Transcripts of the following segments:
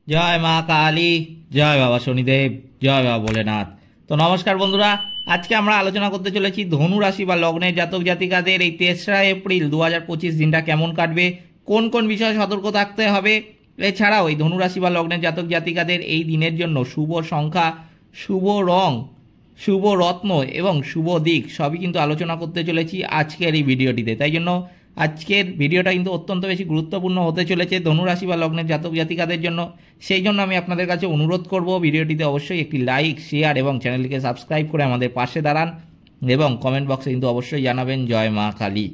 জয় মা কালী, জয় বাবা শনিদেব, জয় বাবা ভোলেনাথ। তো নমস্কার বন্ধুরা, আজকে আমরা আলোচনা করতে চলেছি ধনু রাশি বা লগ্নের জাতক জাতিকাদের এই 3রা এপ্রিল 2025 দিনটা কেমন কাটবে, কোন কোন বিষয়ে সতর্ক থাকতে হবে। এছাড়াও এই ধনু রাশি বা লগ্নের জাতক জাতিকাদের এই দিনের জন্য শুভ সংখ্যা, শুভ রং, শুভ রত্ন এবং শুভ দিক সবই কিন্তু আলোচনা করতে চলেছি আজকের এই ভিডিওটিতে। তাই জন্য আজকের ভিডিওটা কিন্তু অত্যন্ত বেশি গুরুত্বপূর্ণ হতে চলেছে ধনু রাশি বা লগ্নের জাতক জাতিকাদের জন্য। সেই জন্য আমি আপনাদের কাছে অনুরোধ করব, ভিডিওটিতে অবশ্যই একটি লাইক, শেয়ার এবং চ্যানেলটিকে সাবস্ক্রাইব করে আমাদের পাশে দাঁড়ান এবং কমেন্ট বক্সে কিন্তু অবশ্যই জানাবেন জয় মা কালী।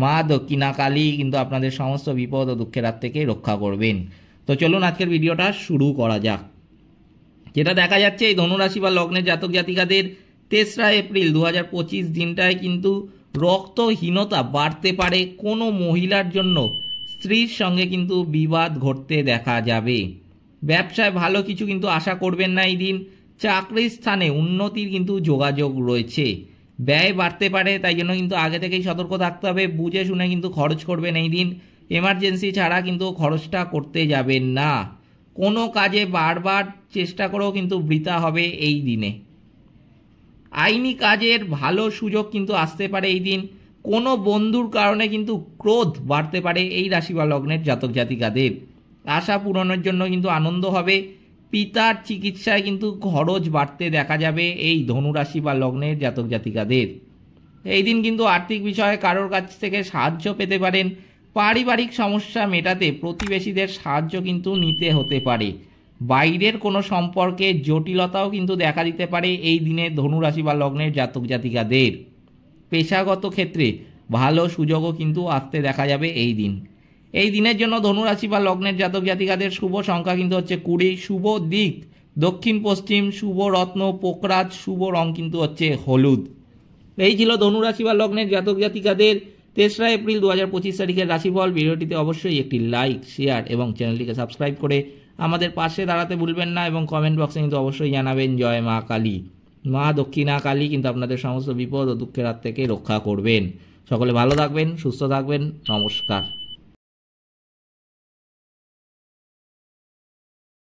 মা দক্ষিণা কালী কিন্তু আপনাদের সমস্ত বিপদ ও দুঃখের হাত থেকে রক্ষা করবেন। তো চলুন আজকের ভিডিওটা শুরু করা যাক। যেটা দেখা যাচ্ছে এই ধনুরাশি বা লগ্নের জাতক জাতিকাদের 3রা এপ্রিল 2025 দিনটায় কিন্তু রক্তহীনতা বাড়তে পারে। কোনো মহিলার জন্য স্ত্রীর সঙ্গে কিন্তু বিবাদ ঘটতে দেখা যাবে। ব্যবসায় ভালো কিছু কিন্তু আশা করবেন না এই দিন। চাকরির স্থানে উন্নতির কিন্তু যোগাযোগ রয়েছে। ব্যয় বাড়তে পারে, তাই জন্য কিন্তু আগে থেকেই সতর্ক থাকতে হবে। বুঝে শুনে কিন্তু খরচ করবেন এই দিন। এমার্জেন্সি ছাড়া কিন্তু খরচটা করতে যাবেন না। কোনো কাজে বারবার চেষ্টা করেও কিন্তু বৃথা হবে এই দিনে। আইনি কাজের ভালো সুযোগ কিন্তু আসতে পারে এই দিন। কোনো বন্ধুর কারণে কিন্তু ক্রোধ বাড়তে পারে এই রাশি বা লগ্নের জাতক জাতিকাদের। আশা পূরণের জন্য কিন্তু আনন্দ হবে। পিতার চিকিৎসায় কিন্তু খরচ বাড়তে দেখা যাবে এই ধনুরাশি বা লগ্নের জাতক জাতিকাদের। এই দিন কিন্তু আর্থিক বিষয়ে কারোর কাছ থেকে সাহায্য পেতে পারেন। পারিবারিক সমস্যা মেটাতে প্রতিবেশীদের সাহায্য কিন্তু নিতে হতে পারে। বাইরের কোনো সম্পর্কে জটিলতাও কিন্তু দেখা দিতে পারে এই দিনে ধনুরাশি বা লগ্নের জাতক জাতিকাদের। পেশাগত ক্ষেত্রে ভালো সুযোগও কিন্তু আসতে দেখা যাবে এই দিন। এই দিনের জন্য ধনুরাশি বা লগ্নের জাতক জাতিকাদের শুভ সংখ্যা কিন্তু হচ্ছে 20, শুভ দিক দক্ষিণ পশ্চিম, শুভ রত্ন পোকরাজ, শুভ রং কিন্তু হচ্ছে হলুদ। এই ছিল ধনুরাশি বা লগ্নের জাতক জাতিকাদের 3রা এপ্রিল 2025 তারিখের রাশিফল। ভিডিওটিতে অবশ্যই একটি লাইক, শেয়ার এবং চ্যানেলটিকে সাবস্ক্রাইব করে আমাদের পাশে দাঁড়াতে ভুলবেন না এবং কমেন্ট বক্সে কিন্তু অবশ্যই জানাবেন জয় মা কালী। মা দক্ষিণা কালী কিন্তু আপনাদের সমস্ত বিপদ ও দুঃখের হাত থেকে রক্ষা করবেন। সকলে ভালো থাকবেন, সুস্থ থাকবেন। নমস্কার।